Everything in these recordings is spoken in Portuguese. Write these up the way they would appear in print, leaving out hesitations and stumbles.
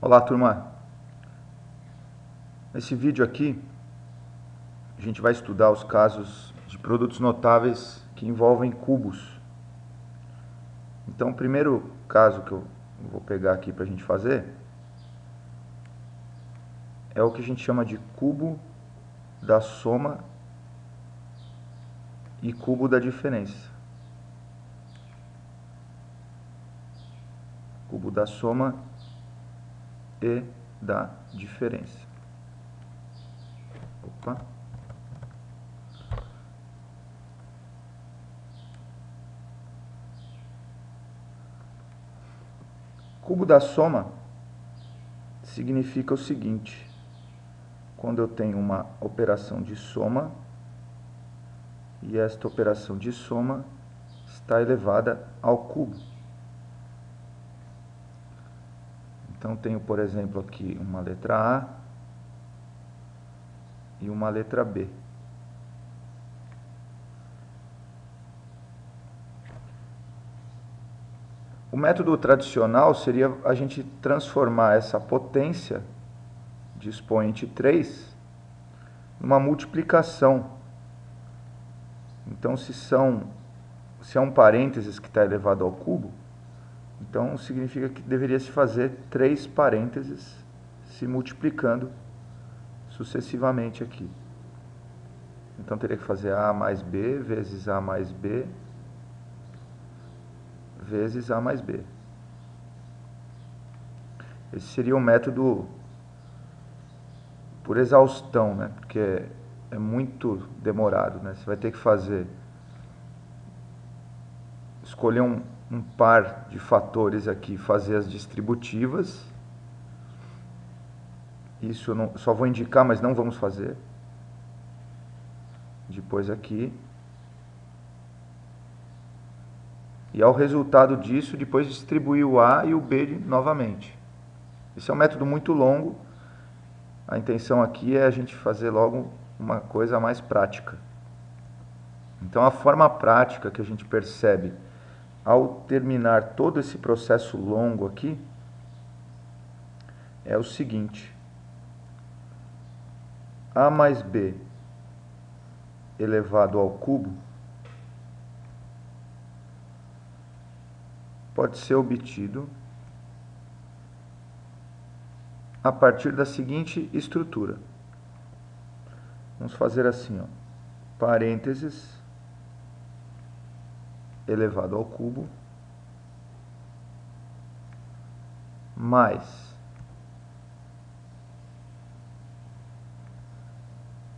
Olá, turma. Nesse vídeo aqui, a gente vai estudar os casos de produtos notáveis que envolvem cubos. Então, o primeiro caso que eu vou pegar aqui para a gente fazer é o que a gente chama de cubo da soma e cubo da diferença. Cubo da soma e da diferença. Opa. Cubo da soma significa o seguinte: quando eu tenho uma operação de soma e esta operação de soma está elevada ao cubo. Então, tenho, por exemplo, aqui uma letra A e uma letra B. O método tradicional seria a gente transformar essa potência de expoente 3 numa multiplicação. Então, se é um parênteses que está elevado ao cubo, então significa que deveria se fazer 3 parênteses se multiplicando sucessivamente aqui. Então teria que fazer A mais B vezes A mais B vezes A mais B. Esse seria o método por exaustão, né? Porque é muito demorado, né? Você vai ter que escolher um par de fatores aqui, fazer as distributivas. Isso eu só vou indicar, mas não vamos fazer. Depois aqui. E ao resultado disso, depois distribuir o A e o B novamente. Esse é um método muito longo. A intenção aqui é a gente fazer logo uma coisa mais prática. Então, a forma prática que a gente percebe ao terminar todo esse processo longo aqui é o seguinte: A mais B elevado ao cubo pode ser obtido a partir da seguinte estrutura. Vamos fazer assim, ó, parênteses elevado ao cubo mais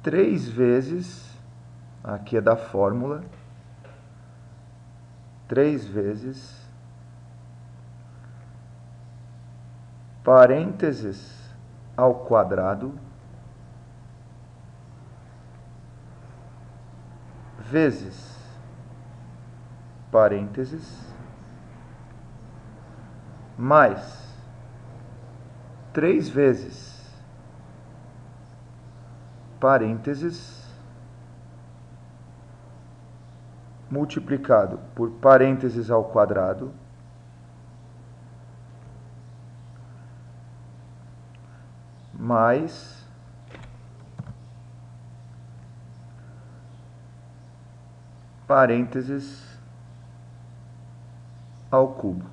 3 vezes, aqui é da fórmula, 3 vezes parênteses ao quadrado vezes parênteses mais 3 vezes parênteses multiplicado por parênteses ao quadrado mais parênteses ao cubo.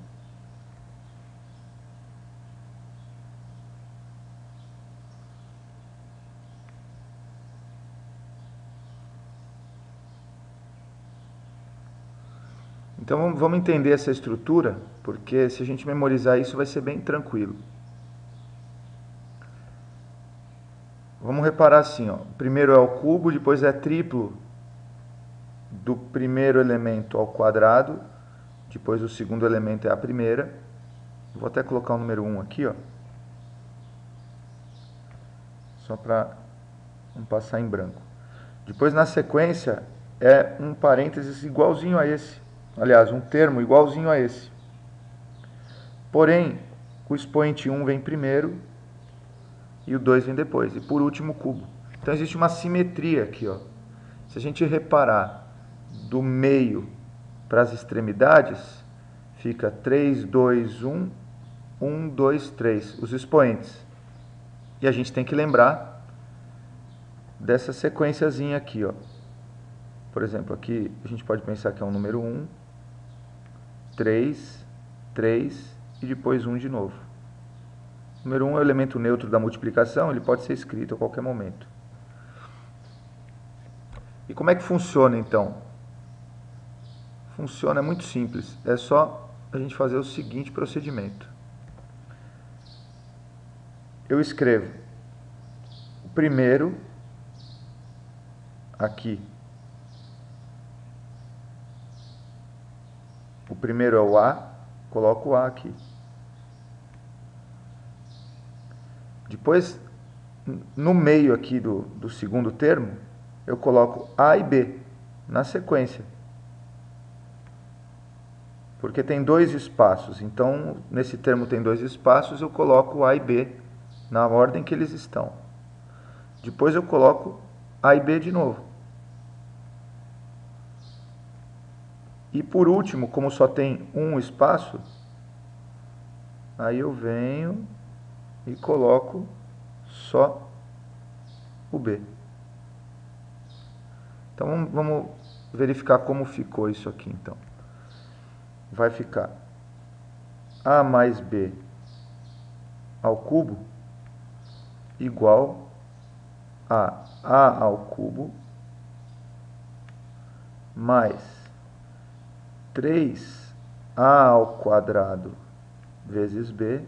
Então vamos entender essa estrutura, porque se a gente memorizar isso vai ser bem tranquilo. Vamos reparar assim, ó. Primeiro é o cubo, depois é triplo do primeiro elemento ao quadrado, depois o segundo elemento é a primeira. Vou até colocar o número 1 aqui, ó. Só para não passar em branco. Depois, na sequência, é um parênteses igualzinho a esse. Aliás, um termo igualzinho a esse. Porém, o expoente 1 vem primeiro e o 2 vem depois. E por último, o cubo. Então, existe uma simetria aqui, ó. Se a gente reparar do meio para as extremidades, fica 3, 2, 1 1, 2, 3, os expoentes. E a gente tem que lembrar dessa sequenciazinha aqui, ó. Por exemplo, aqui a gente pode pensar que é um número 1, 3, 3 e depois 1 de novo. O número 1 é o elemento neutro da multiplicação, ele pode ser escrito a qualquer momento. E como é que funciona então? Funciona, é muito simples, é só a gente fazer o seguinte procedimento. Eu escrevo o primeiro aqui. O primeiro é o A, coloco o A aqui. Depois, no meio aqui do segundo termo, eu coloco A e B na sequência. Porque tem dois espaços, então nesse termo tem dois espaços, eu coloco A e B na ordem que eles estão. Depois eu coloco A e B de novo. E por último, como só tem um espaço, aí eu venho e coloco só o B. Então vamos verificar como ficou isso aqui então. Vai ficar A mais B ao cubo igual a A ao cubo mais 3A ao quadrado vezes B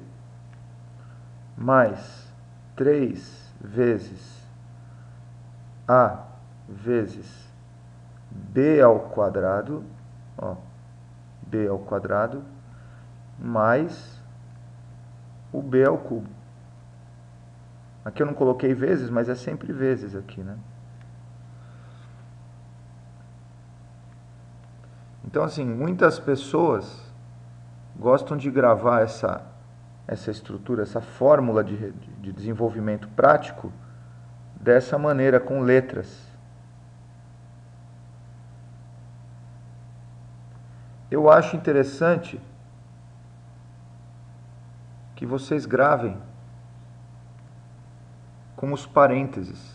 mais 3 vezes A vezes B ao quadrado, ó, B ao quadrado, mais o B ao cubo. Aqui eu não coloquei vezes, mas é sempre vezes aqui, né? Então, assim, muitas pessoas gostam de gravar essa estrutura, essa fórmula de desenvolvimento prático dessa maneira, com letras. Eu acho interessante que vocês gravem com os parênteses.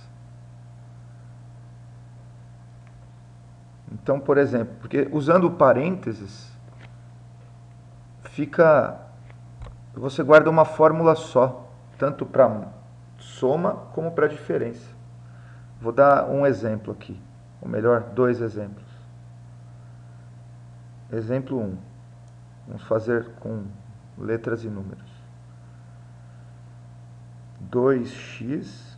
Então, por exemplo, porque usando parênteses, você guarda uma fórmula só, tanto para soma como para diferença. Vou dar um exemplo aqui, ou melhor, dois exemplos. Exemplo 1. Vamos fazer com letras e números. 2x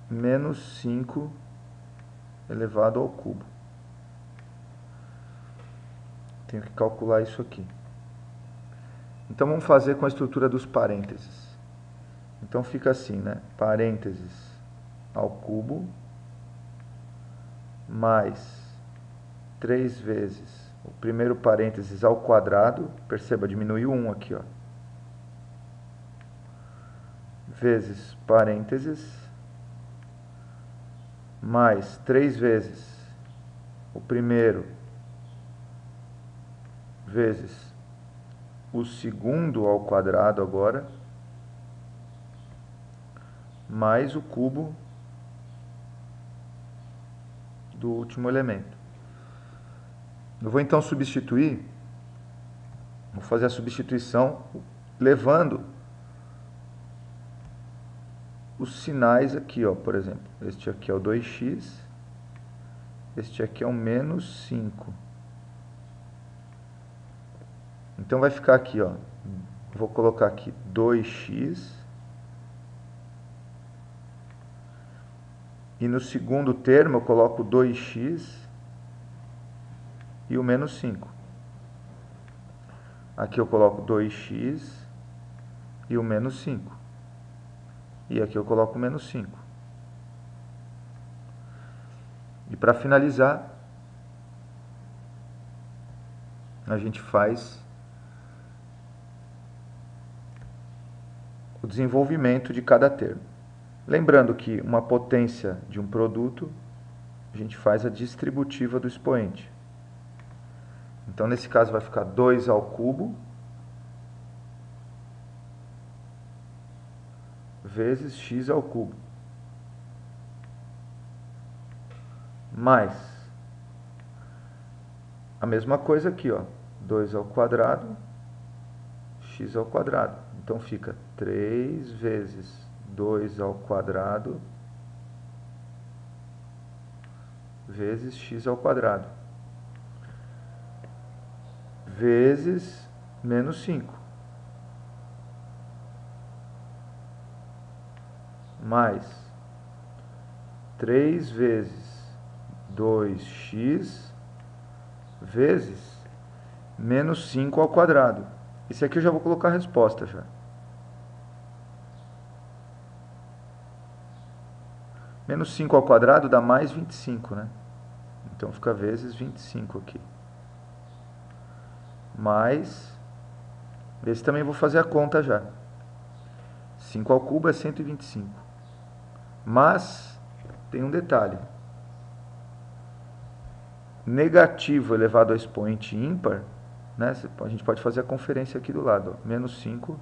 menos 5 elevado ao cubo. Tenho que calcular isso aqui. Então vamos fazer com a estrutura dos parênteses. Então fica assim, né? Parênteses ao cubo mais 3 vezes o primeiro parênteses ao quadrado, perceba, diminuiu 1 aqui, ó. Vezes parênteses mais 3 vezes o primeiro vezes o segundo ao quadrado agora, mais o cubo do último elemento. Eu vou então substituir, vou fazer a substituição levando os sinais aqui, ó, por exemplo. Este aqui é o 2x, este aqui é o menos 5. Então vai ficar aqui, ó. Vou colocar aqui 2x. E no segundo termo eu coloco 2x e o menos 5. Aqui eu coloco 2x e o menos 5. E aqui eu coloco o menos 5. E para finalizar, a gente faz o desenvolvimento de cada termo. Lembrando que uma potência de um produto, a gente faz a distributiva do expoente. Então, nesse caso, vai ficar 2 ao cubo vezes x ao cubo, mais a mesma coisa aqui, ó, 2 ao quadrado, x ao quadrado. Então fica 3 vezes 2 ao quadrado vezes x ao quadrado, vezes menos 5, mais 3 vezes 2x vezes menos 5 ao quadrado. Esse aqui eu já vou colocar a resposta já. Menos 5 ao quadrado dá mais 25, né? Então fica vezes 25 aqui. Mais, esse também vou fazer a conta já. 5 ao cubo é 125. Mas, tem um detalhe. Negativo elevado ao expoente ímpar, né? A gente pode fazer a conferência aqui do lado. Ó. Menos 5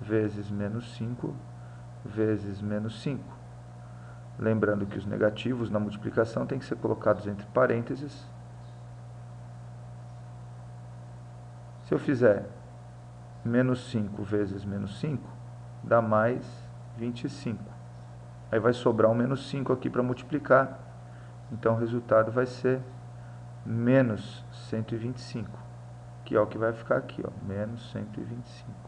vezes menos 5 vezes menos 5. Lembrando que os negativos na multiplicação têm que ser colocados entre parênteses. Se eu fizer menos 5 vezes menos 5, dá mais 25. Aí vai sobrar um menos 5 aqui para multiplicar. Então o resultado vai ser menos 125, que é o que vai ficar aqui, ó, menos 125.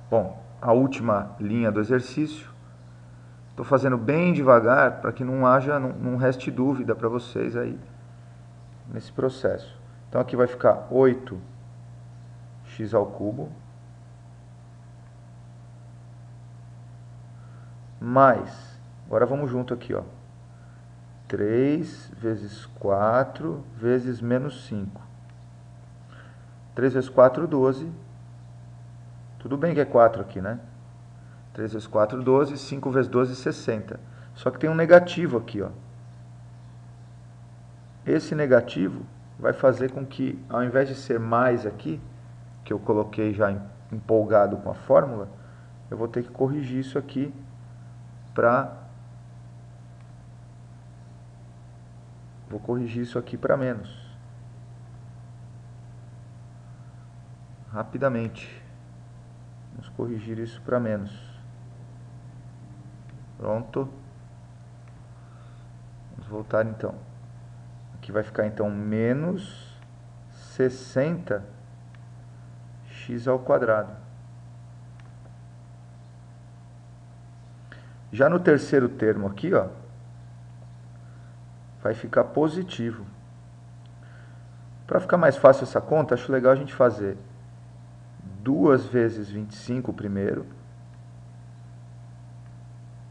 Bom, a última linha do exercício, estou fazendo bem devagar para que não reste dúvida para vocês aí nesse processo. Então aqui vai ficar 8x ao cubo mais, agora vamos junto aqui, ó, 3 vezes 4 vezes menos 5. 3 vezes 4, 12. Tudo bem que é 4 aqui, né? 3 vezes 4, 12. 5 vezes 12, 60. Só que tem um negativo aqui, ó. Esse negativo vai fazer com que, ao invés de ser mais aqui, que eu coloquei já empolgado com a fórmula, eu vou ter que corrigir isso aqui para... Vou corrigir isso aqui para menos. Rapidamente. Vamos corrigir isso para menos. Pronto. Vamos voltar então. Aqui vai ficar então menos 60x ao quadrado. Já no terceiro termo aqui, ó, vai ficar positivo. Para ficar mais fácil essa conta, acho legal a gente fazer 2 vezes 25 primeiro,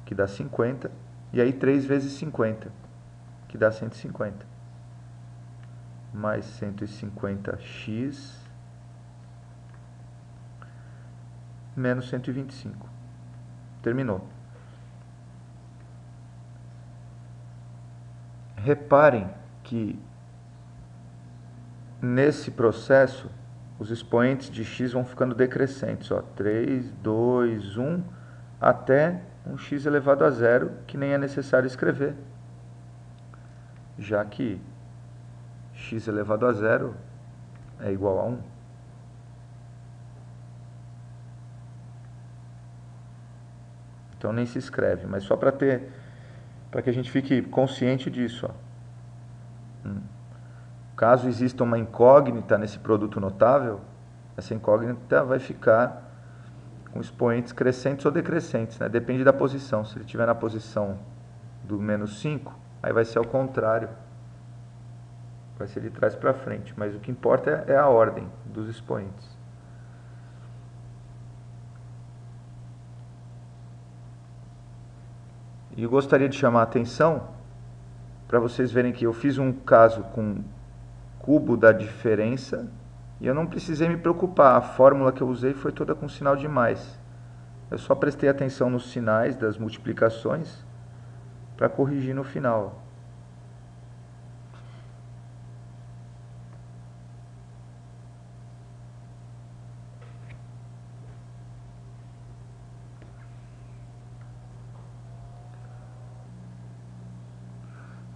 que dá 50, e aí 3 vezes 50, que dá 150. Mais 150x menos 125. Terminou. Reparem que nesse processo os expoentes de x vão ficando decrescentes, ó, 3, 2, 1, até um x elevado a zero, que nem é necessário escrever, já que x elevado a zero é igual a 1. Então nem se escreve, mas só para que a gente fique consciente disso, ó. Caso exista uma incógnita nesse produto notável, essa incógnita vai ficar com expoentes crescentes ou decrescentes, né? Depende da posição. Se ele estiver na posição do menos 5, aí vai ser ao contrário. Vai ser de trás para frente. Mas o que importa é a ordem dos expoentes. E eu gostaria de chamar a atenção para vocês verem que eu fiz um caso com cubo da diferença e eu não precisei me preocupar. A fórmula que eu usei foi toda com sinal de mais. Eu só prestei atenção nos sinais das multiplicações para corrigir no final.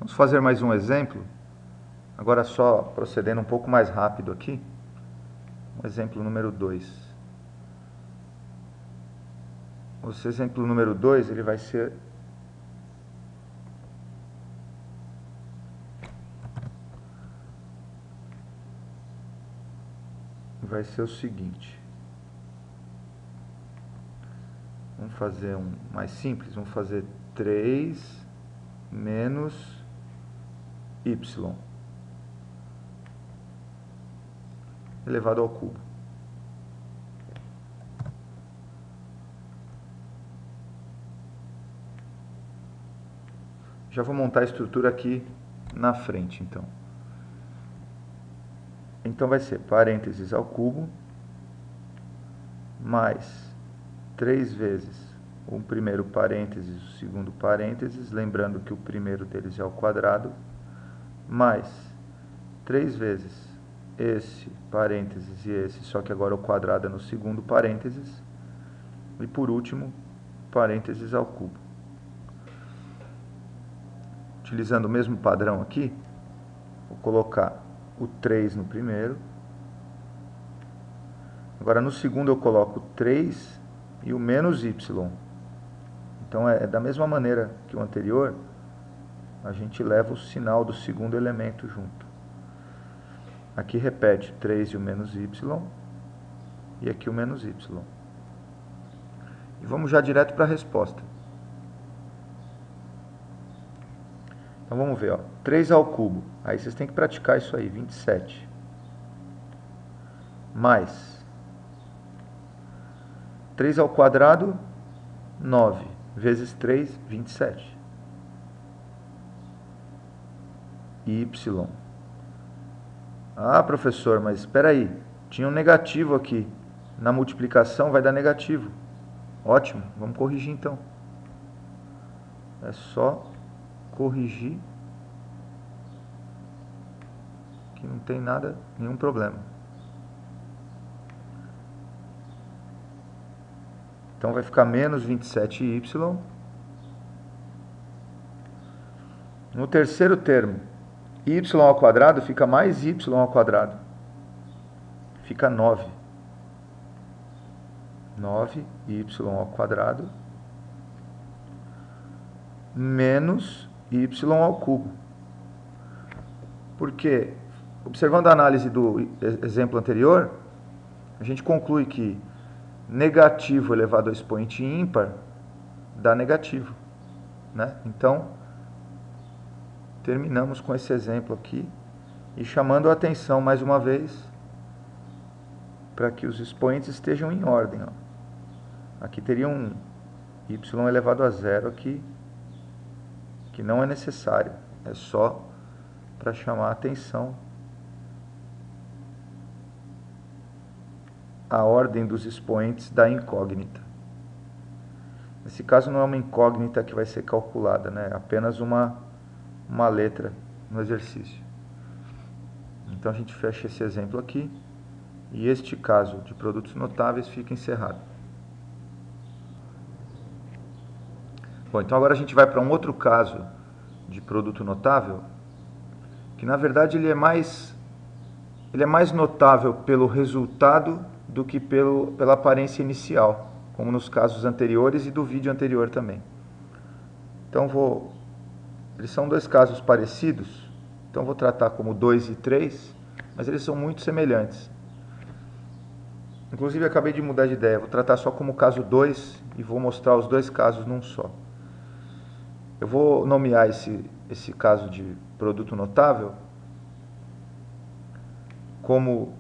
Vamos fazer mais um exemplo. Agora só procedendo um pouco mais rápido aqui. Um exemplo número 2. Esse exemplo número 2, ele vai ser o seguinte. Vamos fazer um mais simples, vamos fazer 3 menos y elevado ao cubo. Já vou montar a estrutura aqui na frente, então. Então vai ser parênteses ao cubo, mais 3 vezes o primeiro parênteses, o segundo parênteses, lembrando que o primeiro deles é ao quadrado, mais 3 vezes esse parênteses e esse, só que agora o quadrado é no segundo parênteses, e por último, parênteses ao cubo. Utilizando o mesmo padrão aqui, vou colocar o 3 no primeiro. Agora no segundo eu coloco 3 e o menos y. Então é da mesma maneira que o anterior, a gente leva o sinal do segundo elemento junto. Aqui repete 3 e o menos y, e aqui o menos y. E vamos já direto para a resposta. Então vamos ver, ó, 3 ao cubo, aí vocês têm que praticar isso aí, 27. Mais 3 ao quadrado, 9, vezes 3, 27. Y. Ah, professor, mas espera aí, tinha um negativo aqui. Na multiplicação vai dar negativo. Ótimo, vamos corrigir então. É só corrigir, que não tem nada, nenhum problema. Então vai ficar menos 27y. No terceiro termo, y ao quadrado fica mais y ao quadrado. Fica 9. 9y ao quadrado menos y ao cubo. Porque, observando a análise do exemplo anterior, a gente conclui que negativo elevado ao expoente ímpar dá negativo, né? Então, terminamos com esse exemplo aqui e chamando a atenção mais uma vez para que os expoentes estejam em ordem. Ó. Aqui teria um y elevado a zero aqui, que não é necessário, é só para chamar a atenção a ordem dos expoentes da incógnita. Nesse caso não é uma incógnita que vai ser calculada, né? É apenas uma letra no exercício. Então a gente fecha esse exemplo aqui e este caso de produtos notáveis fica encerrado. Bom, então agora a gente vai para um outro caso de produto notável, que na verdade ele é mais notável pelo resultado do que pela aparência inicial, como nos casos anteriores e do vídeo anterior também. Então eles são dois casos parecidos, então vou tratar como 2 e 3, mas eles são muito semelhantes. Inclusive acabei de mudar de ideia, vou tratar só como caso 2 e vou mostrar os dois casos num só. Eu vou nomear esse caso de produto notável como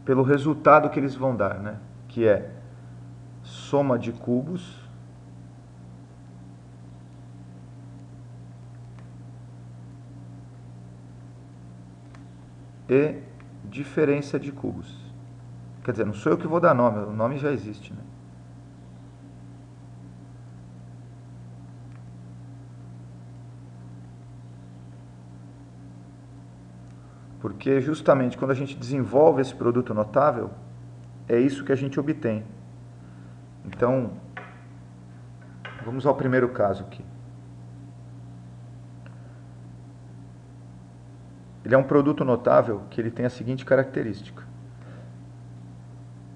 pelo resultado que eles vão dar, né? Que é soma de cubos e diferença de cubos. Quer dizer, não sou eu que vou dar nome, o nome já existe, né? Porque justamente quando a gente desenvolve esse produto notável, é isso que a gente obtém. Então, vamos ao primeiro caso aqui. ele é um produto notável que ele tem a seguinte característica.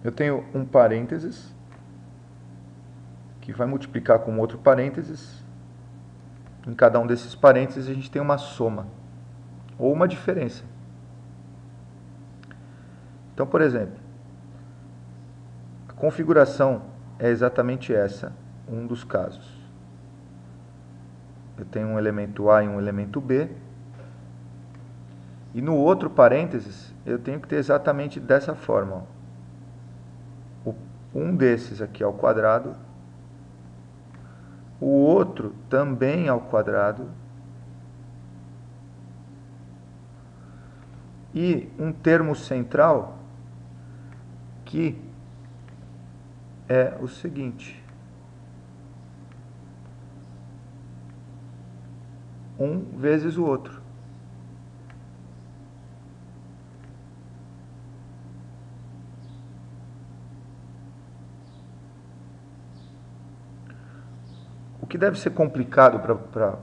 Eu tenho um parênteses que vai multiplicar com outro parênteses. Em cada um desses parênteses a gente tem uma soma ou uma diferença. Então, por exemplo, a configuração é exatamente essa, um dos casos. Eu tenho um elemento A e um elemento B. E no outro parênteses, eu tenho que ter exatamente dessa forma. Um desses aqui ao quadrado, o outro também ao quadrado, e um termo central que é o seguinte: um vezes o outro. O que deve ser complicado para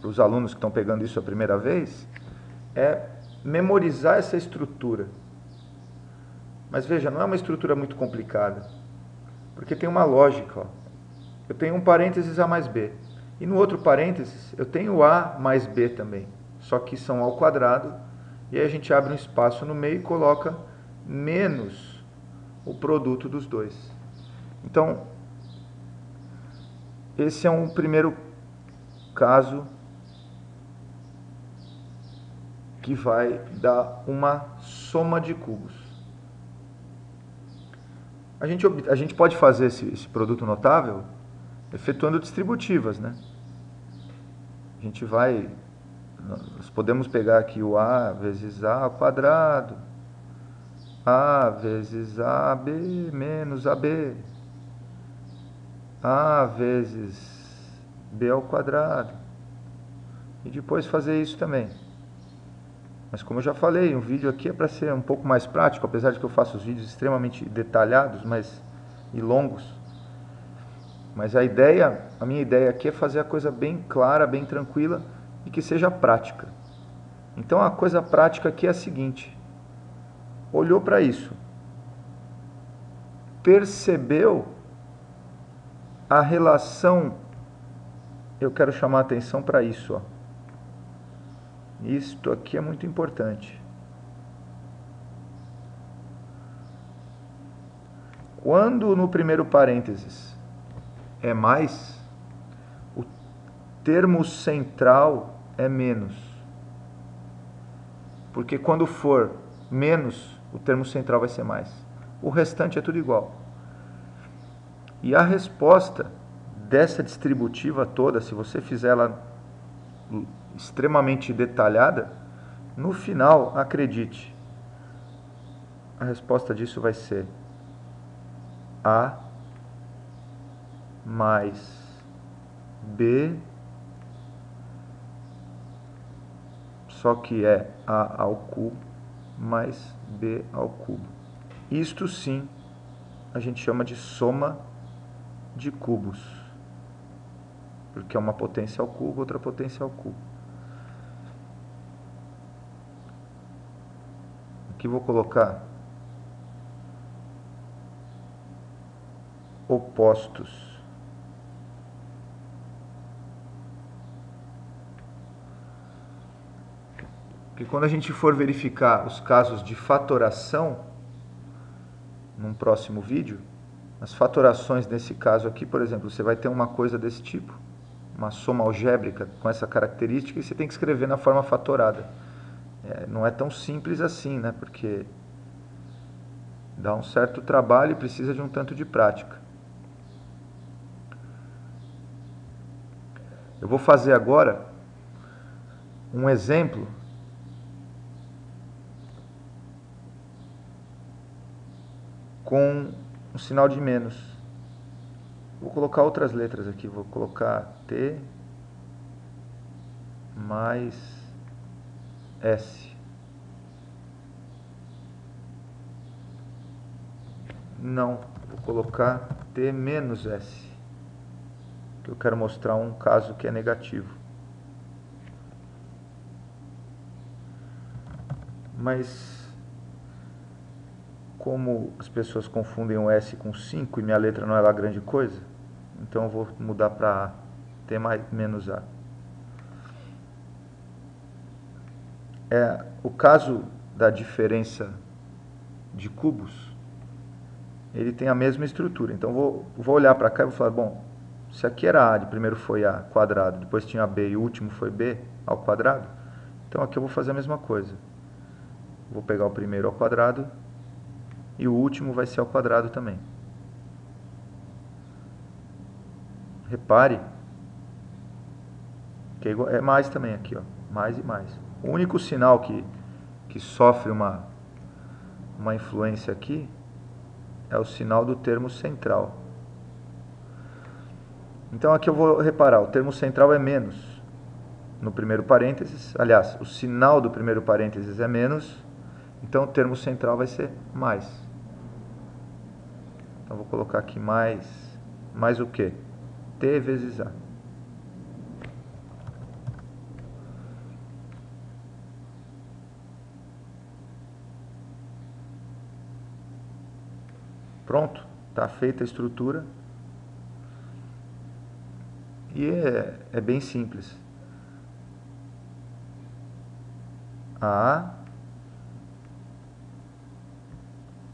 os alunos que estão pegando isso a primeira vez é memorizar essa estrutura. Mas veja, não é uma estrutura muito complicada, porque tem uma lógica. Ó. Eu tenho um parênteses A mais B, e no outro parênteses eu tenho A mais B também, só que são ao quadrado, e aí a gente abre um espaço no meio e coloca menos o produto dos dois. Então, esse é um primeiro caso que vai dar uma soma de cubos. A gente pode fazer esse produto notável efetuando distributivas, né? Nós podemos pegar aqui o A vezes A ao quadrado, A vezes AB menos AB, A vezes B ao quadrado, e depois fazer isso também. Mas como eu já falei, um vídeo aqui é para ser um pouco mais prático, apesar de que eu faço os vídeos extremamente detalhados e longos. Mas a minha ideia aqui é fazer a coisa bem clara, bem tranquila e que seja prática. Então a coisa prática aqui é a seguinte: olhou para isso, percebeu a relação, eu quero chamar a atenção para isso, ó. Isto aqui é muito importante. Quando no primeiro parênteses é mais, o termo central é menos. Porque quando for menos, o termo central vai ser mais. O restante é tudo igual. E a resposta dessa distributiva toda, se você fizer ela extremamente detalhada, no final, acredite, a resposta disso vai ser A mais B, só que é A ao cubo mais B ao cubo. Isto sim a gente chama de soma de cubos, porque é uma potência ao cubo, outra potência ao cubo. Aqui vou colocar opostos. Porque quando a gente for verificar os casos de fatoração, num próximo vídeo, as fatorações nesse caso aqui, por exemplo, você vai ter uma coisa desse tipo, uma soma algébrica com essa característica, e você tem que escrever na forma fatorada. Não é tão simples assim, né? Porque dá um certo trabalho e precisa de um tanto de prática. Eu vou fazer agora um exemplo com um sinal de menos. Vou colocar outras letras aqui, vou colocar T mais S. Não, vou colocar T menos S, que eu quero mostrar um caso que é negativo. mas como as pessoas confundem o S com 5 e minha letra não é lá grande coisa, então eu vou mudar para A, T menos A. O caso da diferença de cubos, ele tem a mesma estrutura. Então vou olhar para cá e vou falar, bom, se aqui era A, de primeiro foi A quadrado, depois tinha B e o último foi B ao quadrado, então aqui eu vou fazer a mesma coisa. Vou pegar o primeiro ao quadrado e o último vai ser ao quadrado também. Repare que é mais também aqui, ó, mais e mais. O único sinal que sofre uma influência aqui é o sinal do termo central. Então aqui eu vou reparar, o termo central é menos no primeiro parênteses, aliás, o sinal do primeiro parênteses é menos, então o termo central vai ser mais. Então vou colocar aqui mais o quê? T vezes A. Pronto, está feita a estrutura. E é bem simples. A,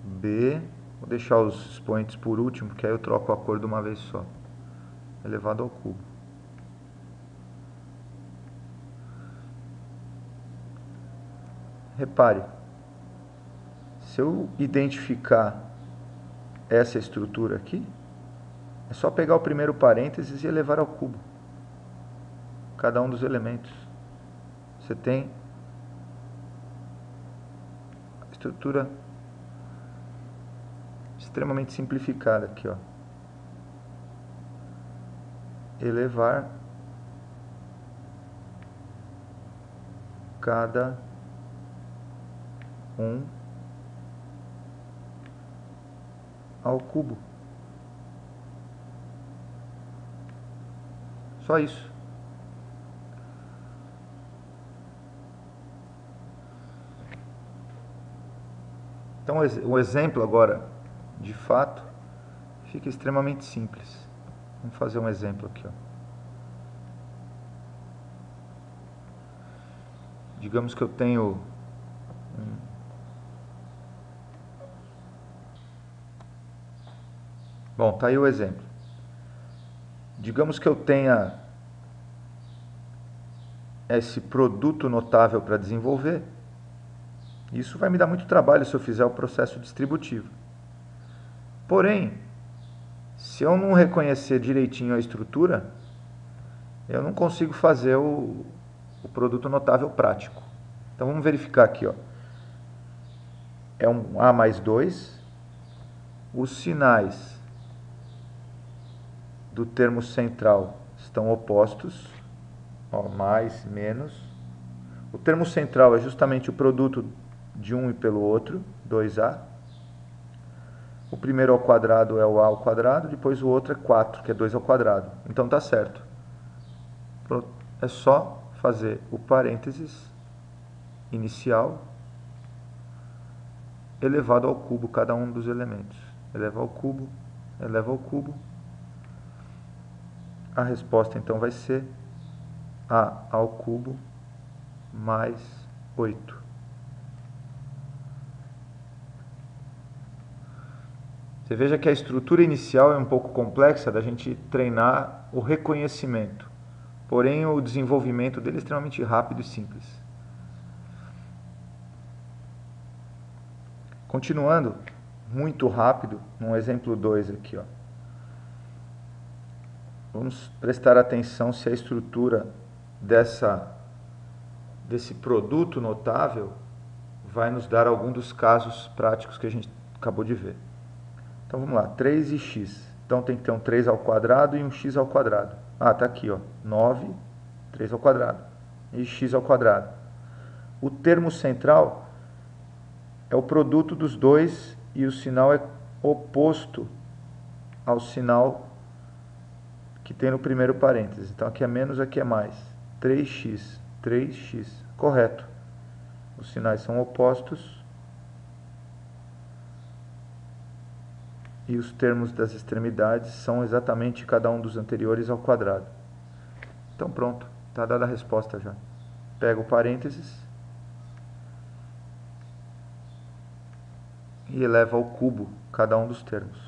B, vou deixar os expoentes por último, porque aí eu troco a cor de uma vez só. Elevado ao cubo. Repare, se eu identificar essa estrutura aqui, é só pegar o primeiro parênteses e elevar ao cubo cada um dos elementos. Você tem a estrutura extremamente simplificada aqui, ó. Elevar cada um ao cubo. Só isso. Então o exemplo agora, de fato, fica extremamente simples. Vamos fazer um exemplo aqui, ó. Digamos que eu tenho Bom, tá aí o exemplo. Digamos que eu tenha esse produto notável para desenvolver. Isso vai me dar muito trabalho se eu fizer o processo distributivo. Porém, se eu não reconhecer direitinho a estrutura, eu não consigo fazer o produto notável prático. Então vamos verificar aqui, ó. É um A mais 2. Os sinais do termo central estão opostos. Ó, mais, menos. O termo central é justamente o produto de um e pelo outro, 2A. O primeiro ao quadrado é o A ao quadrado, depois o outro é 4, que é 2 ao quadrado. Então tá certo. É só fazer o parênteses inicial elevado ao cubo cada um dos elementos. Eleva ao cubo, eleva ao cubo. A resposta então vai ser A ao cubo mais 8. Você veja que a estrutura inicial é um pouco complexa da gente treinar o reconhecimento. Porém, o desenvolvimento dele é extremamente rápido e simples. Continuando, muito rápido, no exemplo 2 aqui, ó. Vamos prestar atenção se a estrutura desse produto notável vai nos dar algum dos casos práticos que a gente acabou de ver. Então vamos lá, 3 e x. Então tem que ter um 3 ao quadrado e um x ao quadrado. Ah, tá aqui, ó, 9, 3 ao quadrado e x ao quadrado. O termo central é o produto dos dois e o sinal é oposto ao sinal que tem no primeiro parênteses. Então aqui é menos, aqui é mais. 3x, 3x, correto. os sinais são opostos e os termos das extremidades são exatamente cada um dos anteriores ao quadrado. Então pronto, está dada a resposta já. Pega o parênteses e eleva ao cubo cada um dos termos.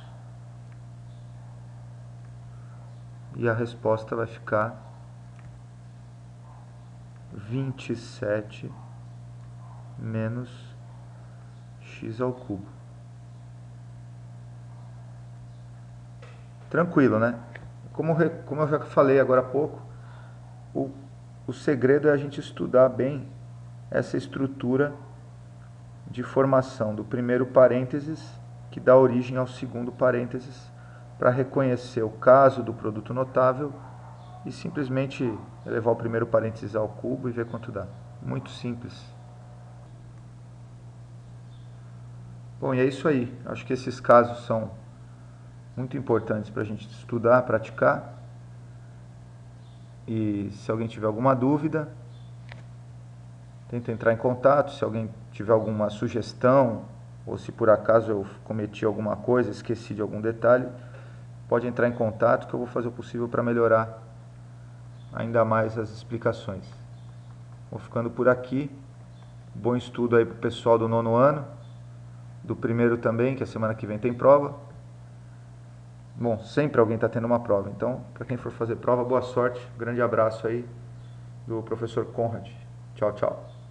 E a resposta vai ficar 27 menos x ao cubo. Tranquilo, né? Como eu já falei agora há pouco, o segredo é a gente estudar bem essa estrutura de formação do primeiro parênteses, que dá origem ao segundo parênteses, para reconhecer o caso do produto notável e simplesmente elevar o primeiro parênteses ao cubo e ver quanto dá. Muito simples. Bom, e é isso aí. Acho que esses casos são muito importantes para a gente estudar, praticar. E se alguém tiver alguma dúvida, tenta entrar em contato. Se alguém tiver alguma sugestão, ou se por acaso eu cometi alguma coisa, esqueci de algum detalhe, pode entrar em contato que eu vou fazer o possível para melhorar ainda mais as explicações. Vou ficando por aqui. Bom estudo aí para o pessoal do 9º ano, do primeiro também, que a semana que vem tem prova. Bom, sempre alguém está tendo uma prova, então para quem for fazer prova, boa sorte. Grande abraço aí do professor Conrad. Tchau, tchau.